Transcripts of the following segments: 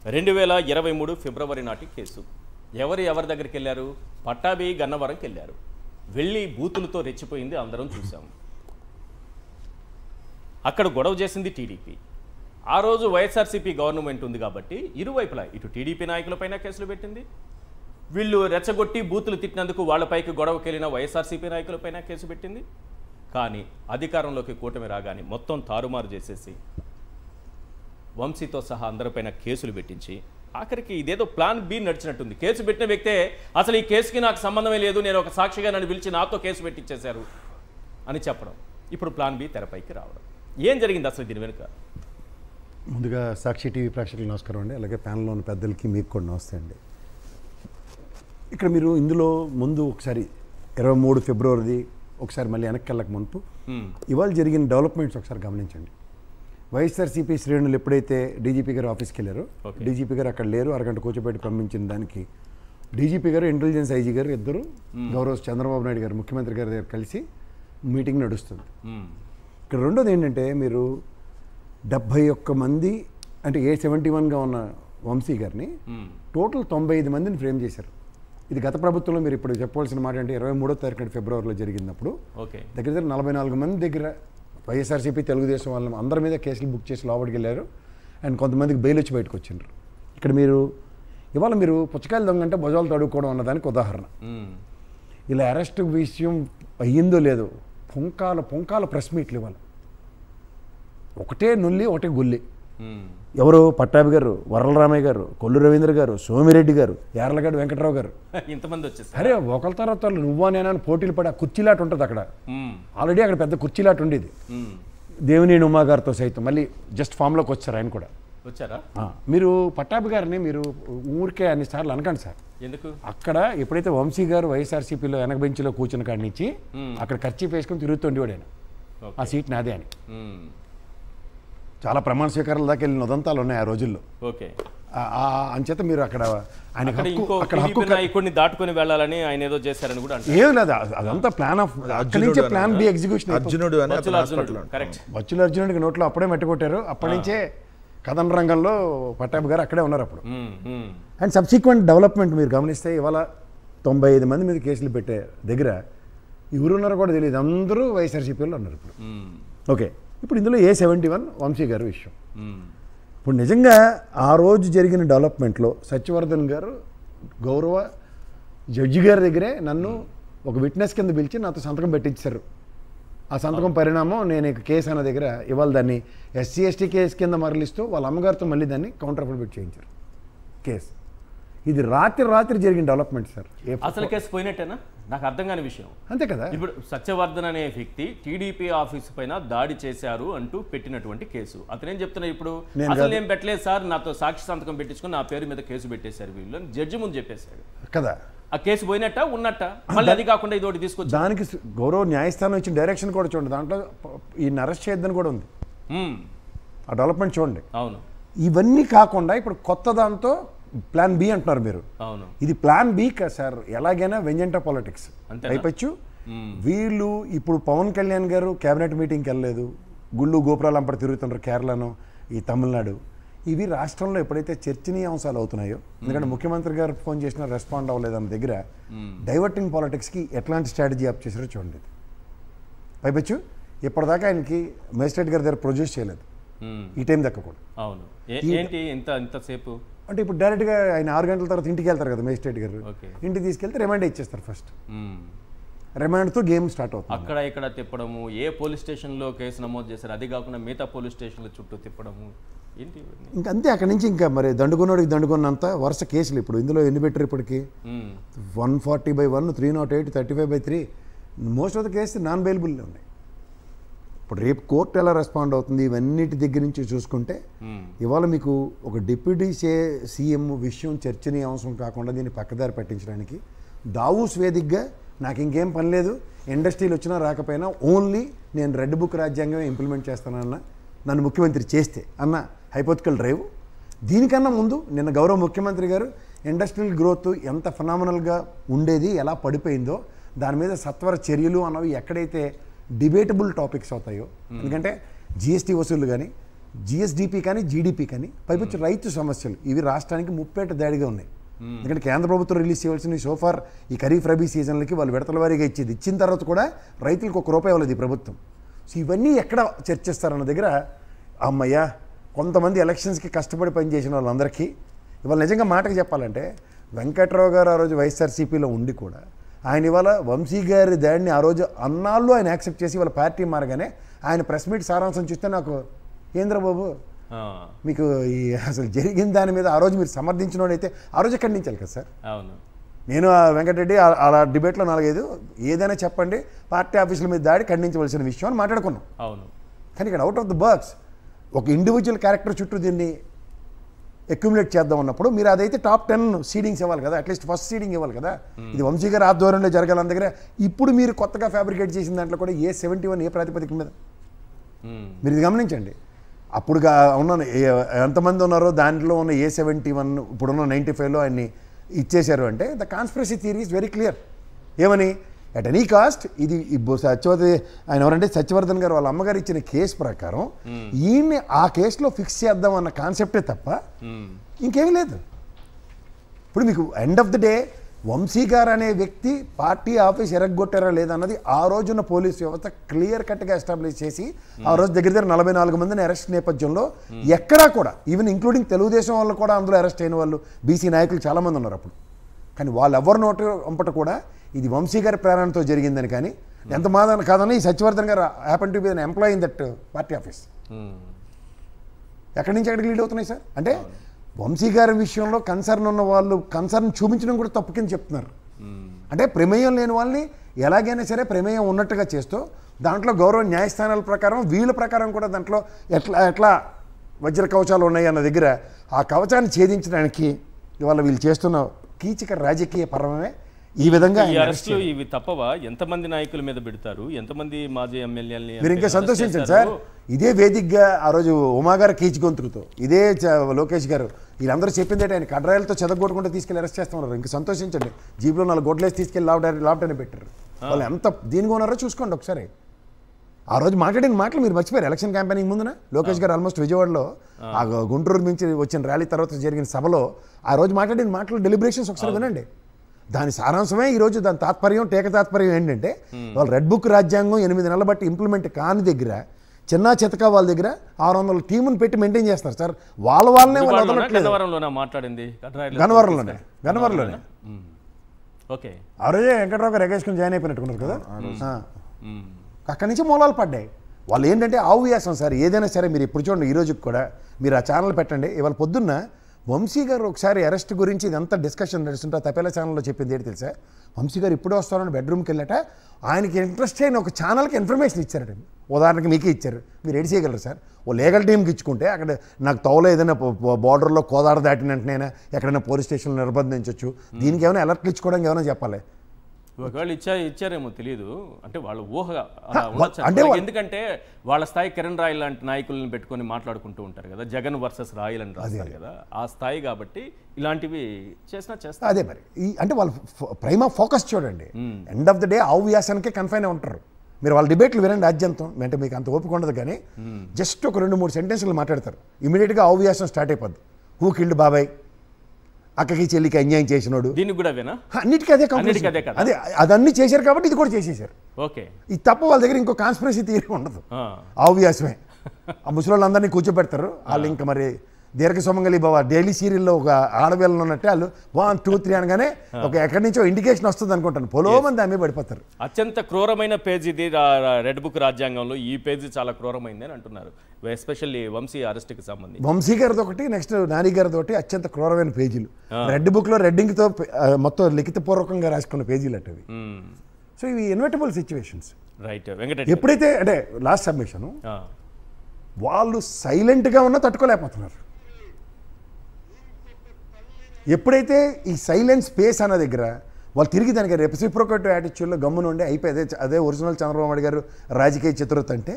2023 ఫిబ్రవరి నాటి కేసు. ఎవరి దగ్గరికి వెళ్ళారు? పట్టాభి గన్నవరంకి వెళ్ళారు. వెళ్ళి బూతులతో రెచ్చిపోయింది అందరం చూసాము. అక్కడ గొడవ చేసింది టీడీపీ. ఆ రోజు వైఎస్ఆర్సీపీ గవర్నమెంట్ ఉంది కాబట్టి ఇరువైపులా ఇటు టీడీపీ నాయకులపైన కేసులు పెట్టింది, వీళ్ళు రెచ్చగొట్టి బూతులు తిట్టినందుకు వాళ్ళపైకి గొడవకెళ్ళిన వైఎస్ఆర్సీపీ నాయకులపైన కేసు పెట్టింది. కానీ అధికారంలోకి కూటమి రాగానే మొత్తం తారుమారు చేసేసి వంశీతో సహా అందరిపైన కేసులు పెట్టించి ఆఖరికి ఇదేదో ప్లాన్ బి నడిచినట్టుంది. కేసు పెట్టిన వ్యక్తే అసలు ఈ కేసుకి నాకు సంబంధమే లేదు, నేను ఒక సాక్షిగా నన్ను పిలిచి నాతో కేసు పెట్టించేశారు అని చెప్పడం, ఇప్పుడు ప్లాన్ బి తెరపైకి రావడం. ఏం జరిగింది అసలు దీని వెనుక? ముందుగా సాక్షి టీవీ ప్రేక్షకులకు నమస్కారం అండి, అలాగే ప్యానల్లో ఉన్న పెద్దలకి మీకు కూడా నమస్తే అండి. ఇక్కడ మీరు ఇందులో ముందు ఒకసారి 23 ఫిబ్రవరిది ఒకసారి మళ్ళీ వెనక్కి వెళ్ళక మునుపు ఇవాళ జరిగిన డెవలప్మెంట్స్ ఒకసారి గమనించండి. వైఎస్ఆర్సీపీ శ్రేణులు ఎప్పుడైతే డీజీపీ గారు ఆఫీస్కి వెళ్ళారో, డీజీపీ గారు అక్కడ లేరు, అరగంట కూర్చోబెట్టి పంపించిన దానికి డీజీపీ గారు, ఇంటెలిజెన్స్ ఐజీ గారు ఇద్దరు గౌరవ చంద్రబాబు నాయుడు గారు ముఖ్యమంత్రి గారి దగ్గర కలిసి మీటింగ్ నడుస్తుంది. ఇక్కడ రెండోది ఏంటంటే, మీరు 71 మంది అంటే A71గా ఉన్న వంశీ గారిని టోటల్ 95 మందిని ఫ్రేమ్ చేశారు. ఇది గత ప్రభుత్వంలో మీరు ఇప్పుడు చెప్పవలసిన మాట అంటే 23వ తారీఖు ఫిబ్రవరిలో జరిగినప్పుడు దగ్గర 44 మంది దగ్గర వైఎస్ఆర్సీపీ తెలుగుదేశం వాళ్ళని అందరి మీద కేసులు బుక్ చేసి లోపలికి వెళ్ళారు. అండ్ కొంతమందికి బెయిల్ వచ్చి బయటకు వచ్చిండ్రు. ఇక్కడ మీరు ఇవాళ మీరు పుచ్చకాయలు దొంగంటే భుజాలు తడుక్కోవడం అన్నదానికి ఉదాహరణ. ఇలా అరెస్ట్ విషయం అయ్యిందో లేదో పుంకాల ప్రెస్ మీట్లు ఇవాళ ఒకటే నుల్లి ఒకటే గుల్లి. ఎవరు? పట్టాభి గారు, వరలరామయ్య గారు, కొల్లు రవీంద్ర గారు, సోమిరెడ్డి గారు, యార్లగడ్డ వెంకట్రావు గారు, ఇంతమంది వచ్చేసారు. అరే ఒకరి తర్వాత నువ్వా నేనా పోటీలు పడి ఆ కుర్చీలాట ఉంటుంది అక్కడ. ఆల్రెడీ అక్కడ పెద్ద కుర్చీలాట ఉండేది. దేవినేని ఉమా గారితో సైతం మళ్ళీ జస్ట్ ఫామ్లోకి వచ్చారు ఆయన కూడా. వచ్చారా? మీరు పట్టాభి గారిని మీరు ఊరికే అన్ని సార్లు అనకండి సార్. ఎందుకు? అక్కడ ఎప్పుడైతే వంశీ గారు వైఎస్ఆర్సీపీలో వెనక బెంచ్లో కూర్చున్న కాడి నుంచి అక్కడ ఖర్చు వేసుకొని తిరుగుతుండేవాడు ఆయన, ఆ సీట్ నాదే అని. చాలా ప్రమాణ స్వీకారాల దాకా వెళ్ళిన ఉదంతాలు ఉన్నాయి ఆ రోజుల్లో. ఓకే, అంచేత మీరు అక్కడ ఆయన దాటుకొని వెళ్ళాలని ఆయన ఏదో చేశారని కూడా ఏం లేదు, అదంతా ప్లాన్ ఆఫ్ అక్కడి నుంచే ప్లాన్ బి ఎగ్జిక్యూషన్. బచ్చుల అర్జునుడికి నోట్లో అప్పుడే మెట్టుకొట్టారు. అప్పటి నుంచే కథన రంగంలో పట్టాభి గారు అక్కడే ఉన్నారు అప్పుడు. అండ్ సబ్సిక్వెంట్ డెవలప్మెంట్ మీరు గమనిస్తే ఇవాళ 95 మంది మీద కేసులు పెట్టే దగ్గర ఎవరున్నారో కూడా తెలియదు, అందరూ వైఎస్ఆర్సీపీలో ఉన్నారు ఇప్పుడు. ఓకే, ఇప్పుడు ఇందులో A71 వంశీ గారు విషయం. ఇప్పుడు నిజంగా ఆ రోజు జరిగిన డెవలప్మెంట్లో సత్యవర్ధన్ గారు గౌరవ జడ్జి గారి దగ్గరే నన్ను ఒక విట్నెస్ కింద పిలిచి నాతో సంతకం పెట్టించారు. ఆ సంతకం పరిణామం నేను కేసు అన్న దగ్గర ఇవాళ దాన్ని SC/ST కేసు కింద మరలిస్తూ వాళ్ళ అమ్మగారితో మళ్ళీ దాన్ని కౌంటర్ అఫిడవిట్ చేయించారు కేసు. ఇది రాత్రి జరిగిన డెవలప్మెంట్ సార్. అసలు కేసు పోయినట్టేనా? నాకు అర్థం కాని విషయం అంతే కదా. ఇప్పుడు సత్యవర్ధన్ అనే వ్యక్తి టీడీపీ ఆఫీస్ పైన దాడి చేశారు అంటూ పెట్టినటువంటి కేసు. అతనేం చెప్తున్నా, ఇప్పుడు అసలు ఏం పెట్టలేదు సార్, నాతో సాక్షి సంతకం పెట్టించుకుని నా పేరు మీద కేసు పెట్టేశారు వీళ్ళు అని జడ్జి ముందు చెప్పేశాడు కదా. ఆ కేసు పోయినట్ట ఉన్నట్ట, మళ్ళీ అది కాకుండా ఇది ఒకటి తీసుకొచ్చి దానికి గౌరవ న్యాయస్థానం ఇచ్చిన డైరెక్షన్ కూడా చూడండి, దాంట్లో ఈయన అరెస్ట్ చేయొద్దని కూడా ఉంది. ఆ డెవలప్మెంట్ చూడండి. అవును, ఇవన్నీ కాకుండా ఇప్పుడు కొత్త దాంతో ప్లాన్ బి అంటున్నారు మీరు. అవును, ఇది ప్లాన్ బి కదా సార్. ఎలాగైనా వెంజెంటా పాలిటిక్స్ అయిపోవచ్చు. వీళ్ళు ఇప్పుడు పవన్ కళ్యాణ్ గారు కేబినెట్ మీటింగ్కి వెళ్ళలేదు, గుళ్ళు గోపురాలు అంపటి తిరుగుతున్నారు కేరళను, ఈ తమిళనాడు. ఇవి రాష్ట్రంలో ఎప్పుడైతే చర్చనీయాంశాలు అవుతున్నాయో, ఎందుకంటే ముఖ్యమంత్రి గారు ఫోన్ చేసినా రెస్పాండ్ అవ్వలేదు అన్న దగ్గర డైవర్టింగ్ పాలిటిక్స్కి ఎట్లాంటి స్ట్రాటజీ అప్ చేశారో చూడండి. పైపచ్చు ఇప్పటిదాకా ఆయనకి మేజిస్ట్రేట్ గారి దగ్గర ప్రొడ్యూస్ చేయలేదు ఈ టైం దక్క కూడా. అవును, ఏంటి ఇంతసేపు అంటే ఇప్పుడు డైరెక్ట్గా ఆయన 6 గంటల తర్వాత ఇంటికి వెళ్తారు కదా మేజిస్ట్రేట్ గారు. ఇంటికి తీసుకెళ్తే రిమాండ్ ఇచ్చేస్తారు. ఫస్ట్ రిమాండ్తో గేమ్ స్టార్ట్ అవుతుంది. అక్కడ ఇక్కడ తిప్పడము, ఏ పోలీస్ స్టేషన్లో కేసు నమోదు చేశారు, అది కాకుండా మిగతా పోలీస్ స్టేషన్ల చుట్టూ తిప్పడము ఏంటి ఇంకా అంతే. అక్కడి నుంచి ఇంకా మరి దండుకున్నోడికి దండుకున్నంత వరుస కేసులు. ఇప్పుడు ఇందులో ఎన్ని పెట్టారు ఇప్పటికి? 140/1, 308, 35/3. Most of the case non bailable ఉన్నాయి. ఇప్పుడు రేపు కోర్టు ఎలా రెస్పాండ్ అవుతుంది ఇవన్నిటి దగ్గర నుంచి చూసుకుంటే ఇవాళ మీకు ఒక డిప్యూటీ సీఎం విషయం చర్చనీయాంశం కాకుండా దీన్ని పక్కదారి పట్టించడానికి దావూస్ వేదికగా నాకు ఇంకేం పని లేదు, ఇండస్ట్రీలు వచ్చినా రాకపోయినా ఓన్లీ నేను రెడ్ బుక్ రాజ్యాంగమే ఇంప్లిమెంట్ చేస్తానన్న నన్ను ముఖ్యమంత్రి చేస్తే అన్న హైపోథికల్ డ్రైవ్. దీనికన్నా ముందు నిన్న గౌరవ ముఖ్యమంత్రి గారు ఇండస్ట్రియల్ గ్రోత్ ఎంత ఫినామినల్గా ఉండేది, ఎలా పడిపోయిందో దాని మీద సత్వర చర్యలు అన్నవి ఎక్కడైతే డిబేటబుల్ టాపిక్స్ అవుతాయో, ఎందుకంటే జిఎస్టీ వసూళ్లు కానీ జిఎస్డిపి కానీ జీడిపి కానీ పైపొచ్చి రైతు సమస్యలు ఇవి రాష్ట్రానికి ముప్పేట దాడిగా ఉన్నాయి. ఎందుకంటే కేంద్ర ప్రభుత్వం రిలీజ్ చేయవలసిన సోఫార్ ఈ ఖరీఫ్ రబీ సీజన్లకి వాళ్ళు విడతల వారీగా ఇచ్చిన తర్వాత కూడా రైతులకు ₹1 ఇవ్వలేదు ఈ ప్రభుత్వం. సో ఇవన్నీ ఎక్కడ చర్చిస్తారన్న దగ్గర అమ్మయ్య కొంతమంది ఎలక్షన్స్కి కష్టపడి పనిచేసిన వాళ్ళందరికీ ఇవాళ నిజంగా మాటకు చెప్పాలంటే వెంకట్రావు గారు ఆ రోజు వైఎస్ఆర్సీపీలో ఉండి కూడా ఆయన ఇవాళ వంశీ గారి దాడిని ఆ రోజు అన్నాళ్ళు ఆయన యాక్సెప్ట్ చేసి వాళ్ళ పార్టీ మారగానే ఆయన ప్రెస్ మీట్ సారాంశం చూస్తే నాకు ఏంద్రబాబు మీకు ఈ అసలు జరిగిన దాని మీద ఆ రోజు మీరు సమర్థించినోడైతే ఆ రోజు ఖండించాలి కదా సార్. అవును, నేను వెంకటరెడ్డి అలా డిబేట్లో 4-5 ఏదైనా చెప్పండి పార్టీ ఆఫీసుల మీద దాడి ఖండించవలసిన విషయం అని మాట్లాడుకున్నాం. అవును, కానీ ఇక్కడ అవుట్ ఆఫ్ ద బాక్స్ ఒక ఇండివిజువల్ క్యారెక్టర్ చుట్టూ దీన్ని అక్యుములేట్ చేద్దాం అన్నప్పుడు మీరు అదైతే టాప్ 10 సీడింగ్స్ ఇవ్వాలి కదా, అట్లీస్ట్ ఫస్ట్ సీడింగ్ ఇవ్వాలి కదా. ఇది వంశీ గారి ఆధ్వర్యంలో జరగాలని దగ్గర ఇప్పుడు మీరు కొత్తగా ఫ్యాబ్రికేట్ చేసిన దాంట్లో కూడా A71 ఏ ప్రాతిపదిక మీద మీరు ఇది గమనించండి. అప్పుడు ఉన్న ఎంతమంది ఉన్నారో దాంట్లో ఉన్న A71 ఇప్పుడున్న 95లో ఆయన్ని ఇచ్చేశారు అంటే the conspiracy theory is very clear. ఏమని అట్ ఎనీ కాస్ట్ ఇది ఆయన ఎవరంటే సత్యవర్ధన్ గారు వాళ్ళ అమ్మగారు ఇచ్చిన కేసు ప్రకారం ఈయన్ని ఆ కేసులో ఫిక్స్ చేద్దాం అన్న కాన్సెప్టే తప్ప ఇంకేమీ లేదు. ఇప్పుడు మీకు end of the day Vamsi గారు అనే వ్యక్తి పార్టీ ఆఫీస్ ఎరగొట్టారా లేదన్నది ఆ రోజున్న పోలీస్ వ్యవస్థ క్లియర్ కట్గా ఎస్టాబ్లిష్ చేసి ఆ రోజు దగ్గర 44 మందిని అరెస్ట్ నేపథ్యంలో ఎక్కడా కూడా ఈవెన్ ఇంక్లూడింగ్ తెలుగుదేశం వాళ్ళు కూడా అందులో అరెస్ట్ అయిన వాళ్ళు బీసీ నాయకులు చాలామంది ఉన్నారు అప్పుడు. కానీ వాళ్ళు ఎవరి నోటి వంపట కూడా ఇది వంశీ గారి ప్రేరణతో జరిగిందని కానీ ఎంత మాదన కాదని ఈ సత్యవర్ధన్ గారు happen to be an employee in that party office. ఎక్కడి నుంచి ఎక్కడికి లీడ్ అవుతున్నాయి సార్ అంటే వంశీ గారి విషయంలో కన్సర్న్ ఉన్న వాళ్ళు కన్సర్న్ చూపించడం కూడా తప్పు కింద చెప్తున్నారు. అంటే ప్రమేయం లేని వాళ్ళని ఎలాగైనా సరే ప్రమేయం ఉన్నట్టుగా చేస్తూ దాంట్లో గౌరవ న్యాయస్థానాల ప్రకారం వీళ్ళ ప్రకారం కూడా దాంట్లో ఎట్లా వజ్ర కవచాలు ఉన్నాయి అన్న దగ్గర ఆ కవచాన్ని ఛేదించడానికి ఇవాళ వీళ్ళు చేస్తున్న కీచక రాజకీయ పరమే ఈ విధంగా అరెస్టులు ఇవి తప్పవా? ఎంతమంది నాయకుల మీద పెడతారు, ఎంతమంది మాజీ ఎమ్మెల్యేలని మీరు ఇంకా సంతోషించండి సార్. ఇదే వేదికగా ఆ రోజు ఉమా గారు కీచి గొంతుకుతో ఇదే లోకేష్ గారు వీళ్ళందరూ చెప్పింది ఆయన కడ్రాయలతో చెదగొట్టుకుంటే తీసుకెళ్ళి అరెస్ట్ చేస్తున్నారు. ఇంకా సంతోషించండి. జీప్లో 4 గోట్లేసి తీసుకెళ్ళి లాప్టాప్ పెట్టారు. వాళ్ళు ఎంత దీనిగా ఉన్నారో చూసుకోండి ఒకసారి. ఆ రోజు మాట్లాడిన మాటలు మీరు మర్చిపోయారు. ఎలక్షన్ క్యాంపెయినింగ్ ముందున లోకేష్ గారు ఆల్మోస్ట్ విజయవాడలో ఆ గుంటూరు నుంచి వచ్చిన ర్యాలీ తర్వాత జరిగిన సభలో ఆ రోజు మాట్లాడిన మాటలు డెలిబరేషన్స్ ఒకసారి వినండి. దాని సారాంశమే ఈరోజు దాని తాత్పర్యం తాత్పర్యం ఏంటంటే వాళ్ళు రెడ్ బుక్ రాజ్యాంగం 8 నెలల బట్టి ఇంప్లిమెంట్ కాని దగ్గర చిన్న చితక వాళ్ళ దగ్గర 600 టీమును పెట్టి మెయింటైన్ చేస్తారు సార్. వాళ్ళనే గన్నవరంలోనే ఓకే ఆ రోజే వెంకట్రావు గారు ఎగేసుకుని జాయిన్ అయిపోయినట్టుకున్నారు కదా. అక్కడి నుంచి మూలాలు పడ్డాయి. వాళ్ళు ఏంటంటే ఆవు వ్యాసం సార్. ఏదైనా సరే మీరు ఇప్పుడు చూడండి ఈ రోజుకి కూడా మీరు ఆ ఛానల్ పెట్టండి. ఇవాళ పొద్దున్న వంశీ గారు ఒకసారి అరెస్ట్ గురించి ఇదంతా డిస్కషన్ నడుస్తుంటే తపేలా ఛానల్లో చెప్పింది ఏంటి తెలుసా? వంశీ గారు ఇప్పుడే వస్తారని బెడ్రూమ్కి వెళ్ళట ఆయనకి ఇంట్రెస్ట్ అయిన ఒక ఛానల్కి ఇన్ఫర్మేషన్ ఇచ్చారట. ఉదాహరణకి మీకే ఇచ్చారు. మీరు ఎడి చేయగలరు సార్. ఓ లీగల్ టీంకి ఇచ్చుకుంటే అక్కడ నాకు తోలో ఏదైనా బార్డర్లో కోదాడ దాటిన వెంటనే ఎక్కడైనా పోలీస్ స్టేషన్లో నిర్బంధించవచ్చు. దీనికి ఏమైనా అలర్ట్లు ఇచ్చుకోవడానికి ఏమైనా చెప్పాలి. ఒకవేళ ఇచ్చారేమో తెలియదు. అంటే వాళ్ళ ఊహ అంటే ఎందుకంటే వాళ్ళ స్థాయి కిరణ్ రాయల్ లాంటి నాయకులను పెట్టుకొని మాట్లాడుకుంటూ ఉంటారు కదా, జగన్ వర్సెస్ రాయల్ అని రాస్తారు కదా, ఆ స్థాయి కాబట్టి ఇలాంటివి చేస్తారు. అదే మరి అంటే వాళ్ళ ప్రైమా ఫోకస్ చూడండి. ఎండ్ ఆఫ్ ద డే ఆవు వ్యాసానికే కన్ఫైన్ ఉంటారు. మీరు వాళ్ళ డిబేట్లు వినండి ఆద్యంతం. అంటే మీకు అంత ఓపిక ఉండదు కానీ జస్ట్ ఒక 2-3 సెంటెన్స్లు మాట్లాడతారు. ఇమీడియట్గా ఆవు వ్యాసం స్టార్ట్ అయిపోద్ది. హూ కిల్డ్ బాబాయ్, అక్కకి చెల్లికి అన్యాయం చేసినోడు, దీనికి కూడా అన్నిటికీ అదే అదన్నీ చేశారు కాబట్టి ఇది కూడా చేసేసారు. ఓకే ఇది తప్ప వాళ్ళ దగ్గర ఇంకో కాన్స్పిరసీ థియరీ ఉండదు. ఆవ్యాసమే ఆ ముసలోళ్ళందరినీ కూర్చోబెడతారు. వాళ్ళు ఇంకా మరి దీర్ఘ సుమంగళి బాబా డైలీ సీరియల్లో ఒక ఆడవేళ్ళు ఉన్నట్టే వాళ్ళు 1, 2, 3 అనగానే ఒక ఎక్కడి నుంచో ఇండికేషన్ వస్తుంది అనుకుంటాను. పొలో మంది ఆమె పడిపోతారు. అత్యంత క్రూరమైన పేజీ ఇది రెడ్ బుక్ రాజ్యాంగంలో. ఈ పేజీ చాలా క్రూరమైంది అని అంటున్నారు, ఎస్పెషల్లీ వంశీ అరెస్ట్కి సంబంధించి. వంశీ గారిది ఒకటి, నెక్స్ట్ నాని గారిది ఒకటి అత్యంత క్రూరమైన పేజీలు. రెడ్ బుక్లో రెడ్డింగ్తో మొత్తం లిఖితపూర్వకంగా రాసుకున్న పేజీలు అట్టవి. సో ఇవి ఇన్వెటబుల్ సిచ్యువేషన్స్. రైట్ వెంకటరెడ్డి, ఎప్పుడైతే అంటే లాస్ట్ సబ్మిషన్ వాళ్ళు సైలెంట్గా ఉన్నా తట్టుకోలేకపోతున్నారు. ఎప్పుడైతే ఈ సైలెన్స్ స్పేస్ అన్న దగ్గర వాళ్ళు తిరిగి దానికి రెసిప్రోకేటివ్ యాటిట్యూడ్లో గమ్మున ఉండి అయిపోయి అదే ఒరిజినల్ చంద్రబాబు నాయుడు గారు రాజకీయ చతురత అంటే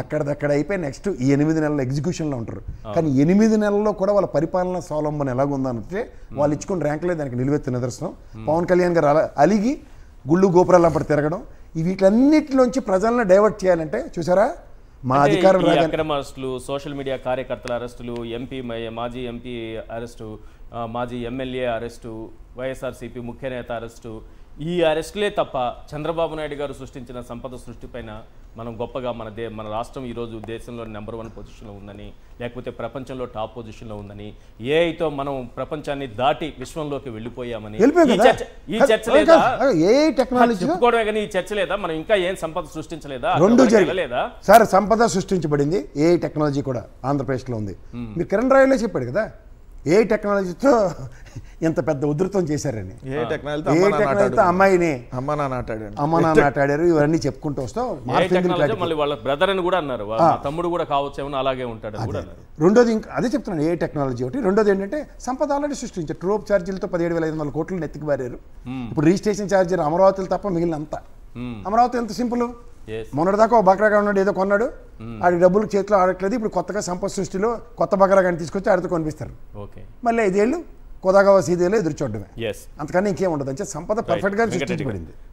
అక్కడదక్కడ అయిపోయి నెక్స్ట్ ఈ 8 నెలల ఎగ్జిక్యూషన్లో ఉంటారు. కానీ 8 నెలల్లో కూడా వాళ్ళ పరిపాలన స్వావలంబన ఎలాగుందంటే వాళ్ళు ఇచ్చుకున్న ర్యాంకులే దానికి నిలువెత్తు నిదర్శనం. పవన్ కళ్యాణ్ గారు అలిగి గుళ్ళు గోపురాలంపటి తిరగడం, వీటన్నిటిలోంచి ప్రజలను డైవర్ట్ చేయాలంటే చూసారా మా అధికారం రాగానే అక్రమ అరెస్టులు, సోషల్ మీడియా కార్యకర్తల అరెస్టులు, మాజీ ఎంపీ అరెస్టు, మాజీ ఎమ్మెల్యే అరెస్టు, వైఎస్ఆర్సీపీ ముఖ్య నేత అరెస్టు, ఈ అరెస్టులే తప్ప చంద్రబాబు నాయుడు గారు సృష్టించిన సంపద సృష్టిపైన మనం గొప్పగా మన రాష్ట్రం ఈరోజు దేశంలో నెంబర్ 1 పొజిషన్లో ఉందని, లేకపోతే ప్రపంచంలో టాప్ పొజిషన్లో ఉందని, ఏఐతో మనం ప్రపంచాన్ని దాటి విశ్వంలోకి వెళ్ళిపోయామని ఈ చర్చ లేదా? చెప్పుకోవడమే కానీ ఈ చర్చ లేదా? మనం ఇంకా ఏం సంపద సృష్టించలేదా? లేదా సార్? సంపద సృష్టించబడింది, ఏఐ టెక్నాలజీ కూడా ఆంధ్రప్రదేశ్లో ఉంది. మీరు కిరణ్ రాయలే చెప్పాడు కదా, ఏ టెక్నాలజీతో ఎంత పెద్ద ఉధృతం చేశారని. ఏ టెక్నాలజీతో అమ్మాయిని అమ్మ నాన్న ఆటాడారు, ఇవన్నీ చెప్పుకుంటూ వస్తాం. మళ్ళీ వాళ్ళ బ్రదర్ అని కూడా అన్నారు, తమ్ముడు కూడా కావచ్చేమో, అలాగే ఉంటాడు కూడా అన్నారు. రెండోది ఇంకా అదే చెప్తున్నాను, ఏ టెక్నాలజీ ఒకటి. రెండోది ఏంటంటే సంపద ఆల్రెడీ సృష్టించారు. ట్రోప్ ఛార్జీలతో 17,500 కోట్లు నెత్తికి బారారు. ఇప్పుడు రిజిస్ట్రేషన్ ఛార్జీలు అమరావతిలో తప్ప మిగిలినంతా. అమరావతి ఎంత సింపుల్, మొన్నటిదాకా ఒక బకరాగా ఉన్నాడు, ఏదో కొన్నాడు, ఆడి డబ్బులు చేతిలో ఆడట్లేదు. ఇప్పుడు కొత్తగా సంపద సృష్టిలో కొత్త బకరాగాన్ని తీసుకొచ్చి ఆడితో కొనిపిస్తారు. మళ్ళీ 5 ఏళ్ళు కొదాగా సీదేలో ఎదురు చూడడమే, అంతకన్నా ఇంకేం ఉండదు. అంటే సంపద పర్ఫెక్ట్గా సృష్టించబడింది.